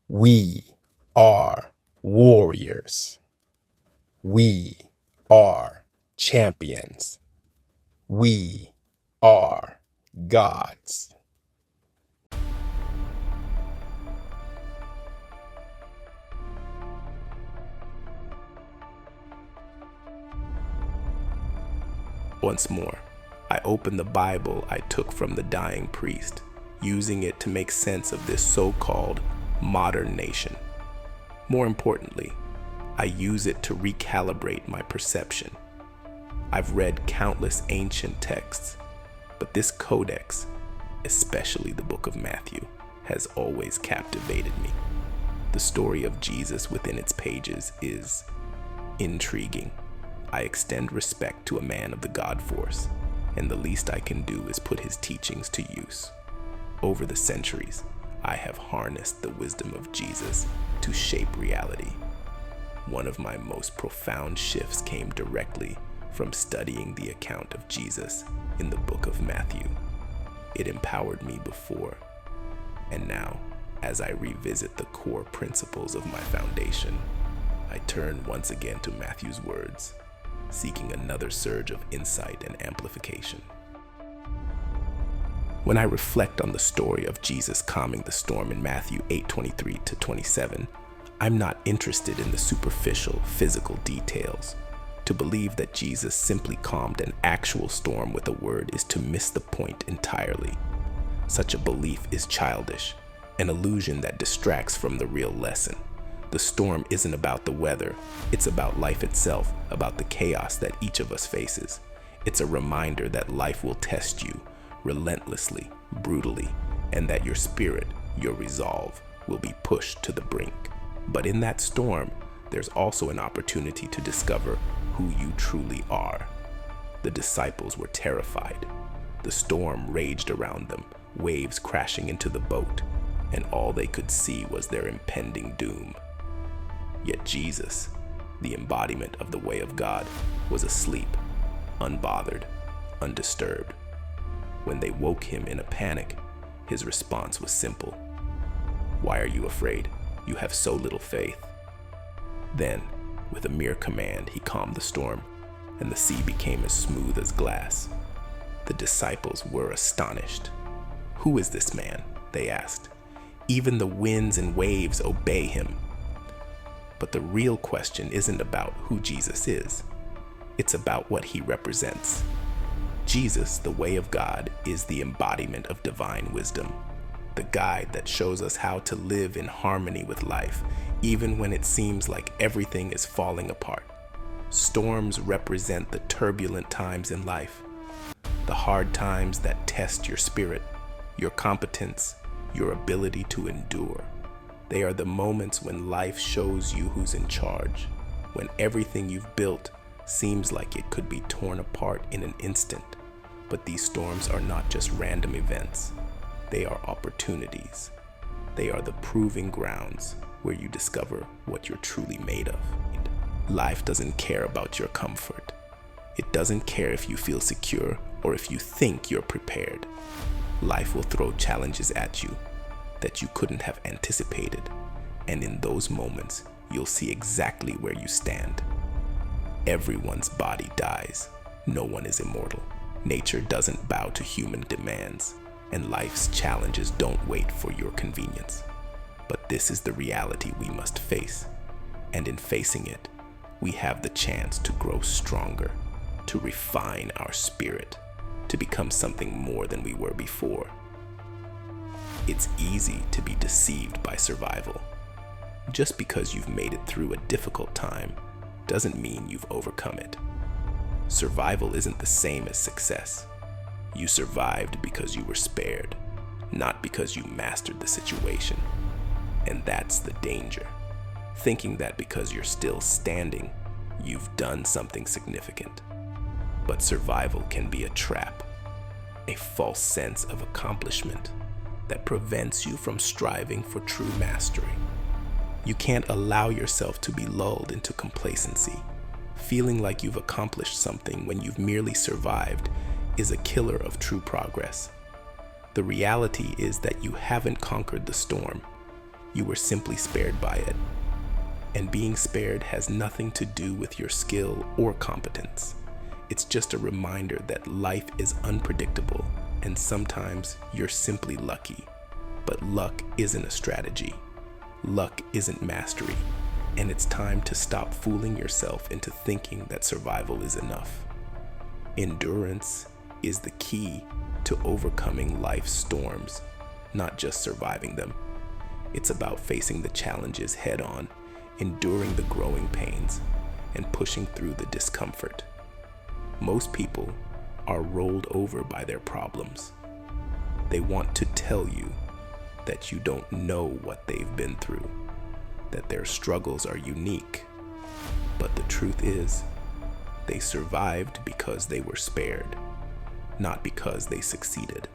We are warriors. We are champions. We are gods. Once more, I opened the Bible I took from the dying priest, using it to make sense of this so-called modern nation. More importantly, I use it to recalibrate my perception. I've read countless ancient texts, but this codex, especially the book of Matthew, has always captivated me. The story of Jesus within its pages is intriguing. I extend respect to a man of the God force, and the least I can do is put his teachings to use. Over the centuries, I have harnessed the wisdom of Jesus to shape reality. One of my most profound shifts came directly from studying the account of Jesus in the book of Matthew. It empowered me before, and now, as I revisit the core principles of my foundation, I turn once again to Matthew's words, seeking another surge of insight and amplification. When I reflect on the story of Jesus calming the storm in Matthew 8:23-27, I'm not interested in the superficial, physical details. To believe that Jesus simply calmed an actual storm with a word is to miss the point entirely. Such a belief is childish, an illusion that distracts from the real lesson. The storm isn't about the weather, it's about life itself, about the chaos that each of us faces. It's a reminder that life will test you relentlessly, brutally, and that your spirit, your resolve, will be pushed to the brink. But in that storm, there's also an opportunity to discover who you truly are. The disciples were terrified. The storm raged around them, waves crashing into the boat, and all they could see was their impending doom. Yet Jesus, the embodiment of the way of God, was asleep, unbothered, undisturbed. When they woke him in a panic, his response was simple. "Why are you afraid? You have so little faith." Then, with a mere command, he calmed the storm, and the sea became as smooth as glass. The disciples were astonished. "Who is this man?" they asked. "Even the winds and waves obey him." But the real question isn't about who Jesus is. It's about what he represents. Jesus, the way of God, is the embodiment of divine wisdom, the guide that shows us how to live in harmony with life, even when it seems like everything is falling apart. Storms represent the turbulent times in life, the hard times that test your spirit, your competence, your ability to endure. They are the moments when life shows you who's in charge, when everything you've built seems like it could be torn apart in an instant. But these storms are not just random events. They are opportunities. They are the proving grounds where you discover what you're truly made of. Life doesn't care about your comfort. It doesn't care if you feel secure or if you think you're prepared. Life will throw challenges at you that you couldn't have anticipated, and in those moments, you'll see exactly where you stand. Everyone's body dies. No one is immortal. Nature doesn't bow to human demands, and life's challenges don't wait for your convenience. But this is the reality we must face, and in facing it, we have the chance to grow stronger, to refine our spirit, to become something more than we were before. It's easy to be deceived by survival. Just because you've made it through a difficult time doesn't mean you've overcome it. Survival isn't the same as success. You survived because you were spared, not because you mastered the situation. And that's the danger. Thinking that because you're still standing, you've done something significant. But survival can be a trap, a false sense of accomplishment that prevents you from striving for true mastery. You can't allow yourself to be lulled into complacency. Feeling like you've accomplished something when you've merely survived is a killer of true progress. The reality is that you haven't conquered the storm. You were simply spared by it. And being spared has nothing to do with your skill or competence. It's just a reminder that life is unpredictable, and sometimes you're simply lucky. But luck isn't a strategy. Luck isn't mastery. And it's time to stop fooling yourself into thinking that survival is enough. Endurance is the key to overcoming life's storms, not just surviving them. It's about facing the challenges head on, enduring the growing pains, and pushing through the discomfort. Most people are rolled over by their problems. They want to tell you that you don't know what they've been through, that their struggles are unique. But the truth is, they survived because they were spared, not because they succeeded.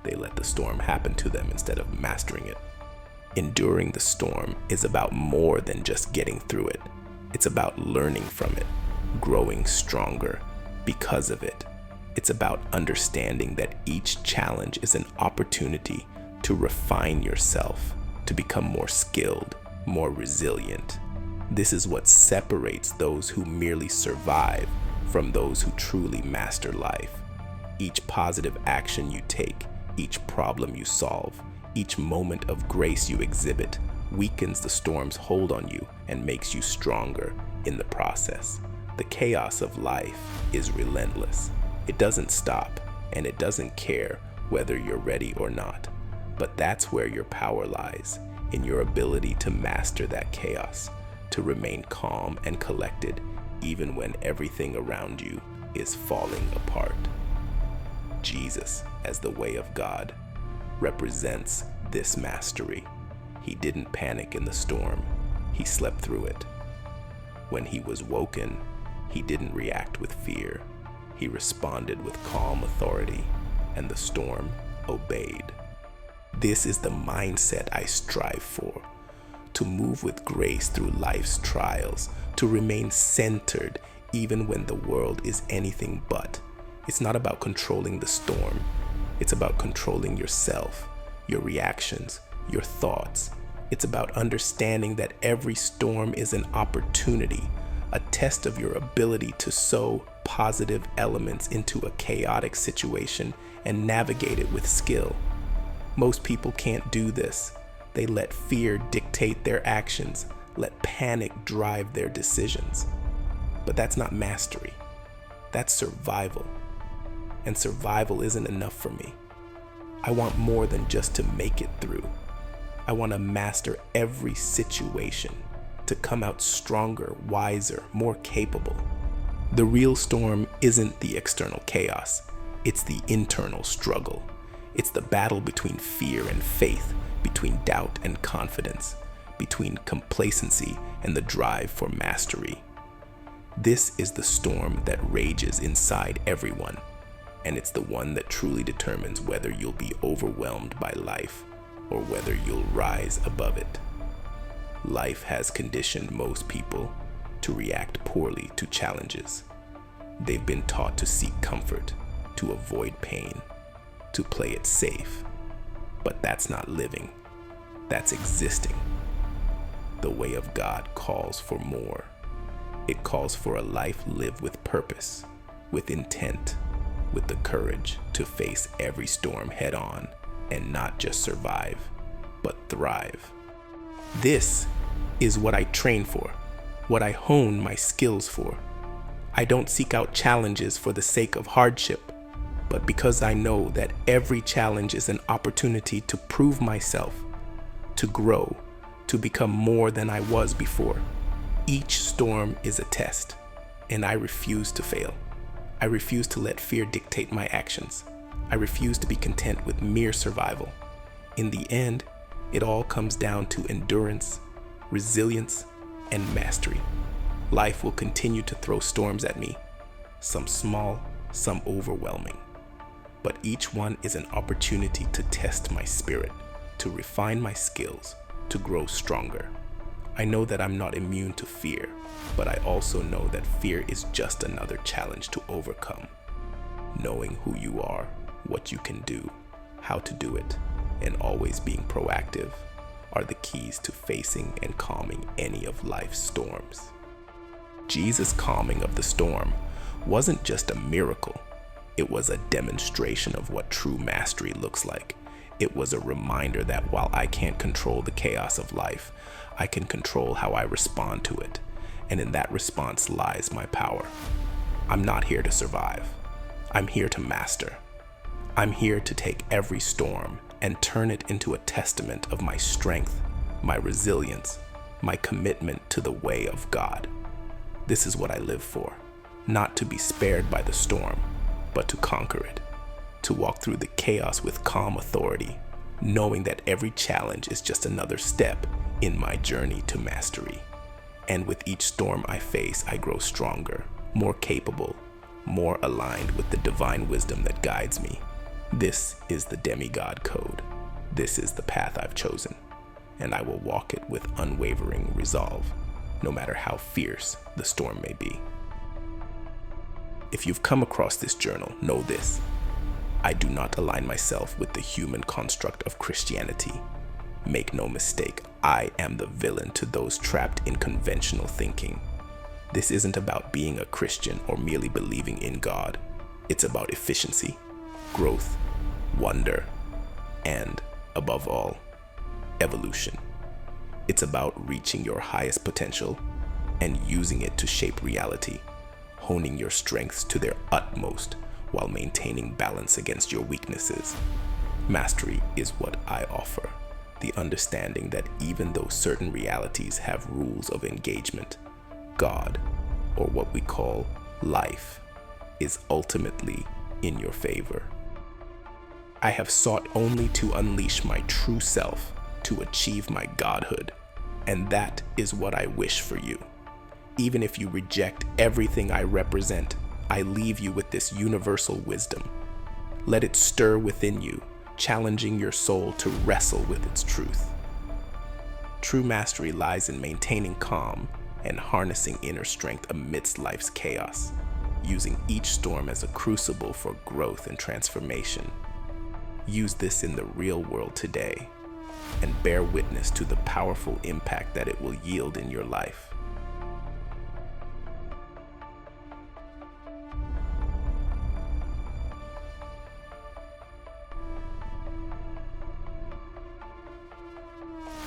They let the storm happen to them instead of mastering it. Enduring the storm is about more than just getting through it. It's about learning from it, growing stronger because of it. It's about understanding that each challenge is an opportunity to refine yourself, to become more skilled, more resilient. This is what separates those who merely survive from those who truly master life. Each positive action you take, each problem you solve, each moment of grace you exhibit weakens the storm's hold on you and makes you stronger in the process. The chaos of life is relentless. It doesn't stop, and it doesn't care whether you're ready or not. But that's where your power lies, in your ability to master that chaos, to remain calm and collected even when everything around you is falling apart. Jesus, as the way of God, represents this mastery. He didn't panic in the storm. He slept through it. When he was woken, he didn't react with fear. He responded with calm authority, and the storm obeyed. This is the mindset I strive for, to move with grace through life's trials, to remain centered even when the world is anything but. It's not about controlling the storm. It's about controlling yourself, your reactions, your thoughts. It's about understanding that every storm is an opportunity, a test of your ability to sow positive elements into a chaotic situation and navigate it with skill. Most people can't do this. They let fear dictate their actions, let panic drive their decisions. But that's not mastery. That's survival. And survival isn't enough for me. I want more than just to make it through. I want to master every situation, to come out stronger, wiser, more capable. The real storm isn't the external chaos. It's the internal struggle. It's the battle between fear and faith, between doubt and confidence, between complacency and the drive for mastery. This is the storm that rages inside everyone, and it's the one that truly determines whether you'll be overwhelmed by life or whether you'll rise above it. Life has conditioned most people to react poorly to challenges. They've been taught to seek comfort, to avoid pain, to play it safe. But that's not living. That's existing. The way of God calls for more. It calls for a life lived with purpose, with intent, with the courage to face every storm head on and not just survive, but thrive. This is what I train for, what I hone my skills for. I don't seek out challenges for the sake of hardship, but because I know that every challenge is an opportunity to prove myself, to grow, to become more than I was before. Each storm is a test, and I refuse to fail. I refuse to let fear dictate my actions. I refuse to be content with mere survival. In the end, it all comes down to endurance, resilience, and mastery. Life will continue to throw storms at me, some small, some overwhelming. But each one is an opportunity to test my spirit, to refine my skills, to grow stronger. I know that I'm not immune to fear, but I also know that fear is just another challenge to overcome. Knowing who you are, what you can do, how to do it, and always being proactive, are the keys to facing and calming any of life's storms. Jesus' calming of the storm wasn't just a miracle. It was a demonstration of what true mastery looks like. It was a reminder that while I can't control the chaos of life, I can control how I respond to it. And in that response lies my power. I'm not here to survive. I'm here to master. I'm here to take every storm and turn it into a testament of my strength, my resilience, my commitment to the way of God. This is what I live for, not to be spared by the storm, but to conquer it, to walk through the chaos with calm authority, knowing that every challenge is just another step in my journey to mastery. And with each storm I face, I grow stronger, more capable, more aligned with the divine wisdom that guides me. This is the Demigod code. This is the path I've chosen, and I will walk it with unwavering resolve, no matter how fierce the storm may be. If you've come across this journal, know this: I do not align myself with the human construct of Christianity. Make no mistake, I am the villain to those trapped in conventional thinking. This isn't about being a Christian or merely believing in God. It's about efficiency, growth, wonder, and, above all, evolution. It's about reaching your highest potential and using it to shape reality, honing your strengths to their utmost while maintaining balance against your weaknesses. Mastery is what I offer, the understanding that even though certain realities have rules of engagement, God, or what we call life, is ultimately in your favor. I have sought only to unleash my true self, to achieve my godhood, and that is what I wish for you. Even if you reject everything I represent, I leave you with this universal wisdom. Let it stir within you, challenging your soul to wrestle with its truth. True mastery lies in maintaining calm and harnessing inner strength amidst life's chaos, using each storm as a crucible for growth and transformation. Use this in the real world today and bear witness to the powerful impact that it will yield in your life.